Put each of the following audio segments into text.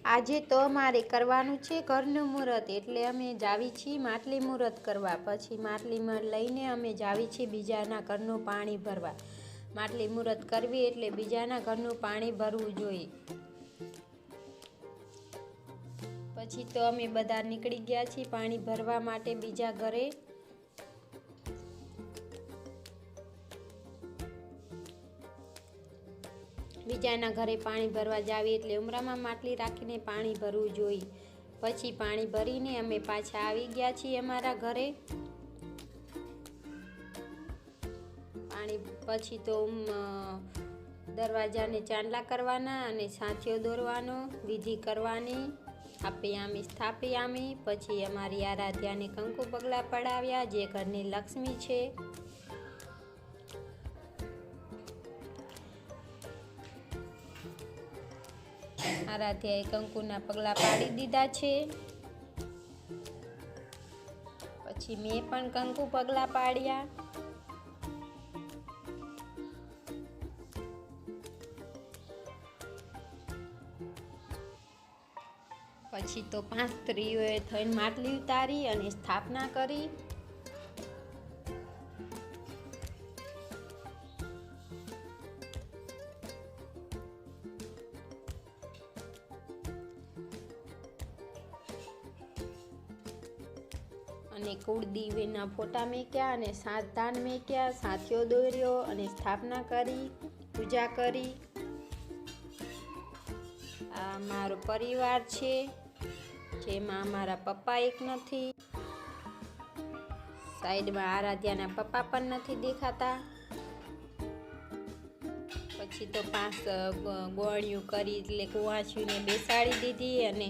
આજે તો અમારે કરવાનું છે ઘરનું મુહૂર્ત, એટલે અમે જાવી છીએ માટલી મુહૂર્ત કરવા. પછી માટલીમાં લઈને અમે જાવી છીએ બીજાના ઘરનું પાણી ભરવા. માટલી મુહૂર્ત કરવી એટલે બીજાના ઘરનું પાણી ભરવું જોઈએ. પછી તો અમે બધા નીકળી ગયા છીએ પાણી ભરવા માટે બીજા ઘરે. બીજાના ઘરે પાણી ભરવા જાવી એટલે ઉમરામાં માટલી રાખીને પાણી ભરવું જોઈએ. પછી પાણી ભરીને અમે પાછા આવી ગયા છીએ અમારા ઘરે. પાણી પછી તો દરવાજાને ચાંદલા કરવાના અને સાંથીઓ દોરવાનો, વિધિ કરવાની, સ્થાપયામી સ્થાપયામી. પછી અમારી આરાધ્યાને કંકુ પગલાં પડાવ્યા, જે ઘરની લક્ષ્મી છે. આરાધ્યાએ કંકુના પગલાં પાડી દીધા છે. પછી મેં પણ કંકુ પગલાં પાડ્યા. પછી તો 5 સ્ત્રીઓએ થઈને માટલી ઉતારી અને સ્થાપના કરી. અને કુળદેવીના ફોટા મેક્યા અને સાતધાન મેક્યા, સાથીઓ દોર્યો અને સ્થાપના કરી, પૂજા કરી. આ મારો પરિવાર છે, જેમાં અમારા પપ્પા એક નથી. સાઈડમાં આરાધ્યાના પપ્પા પણ નથી દેખાતા. પછી તો 5 ગોળિયું કરી એટલે કુંવાસીને બેસાડી દીધી અને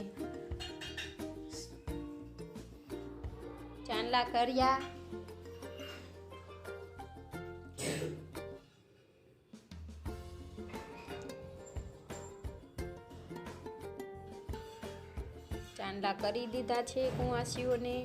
ચાંદલા કર્યા. ચાંદલા કરી દીધા છે કુંવાસીઓને.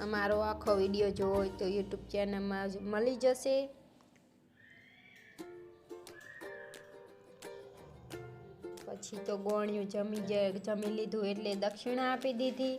અમારો આખો વિડીયો જોવો હોય તો યુટ્યુબ ચેનલમાં મળી જશે. પછી તો ગોળિયું જમી લીધું એટલે દક્ષિણા આપી દીધી.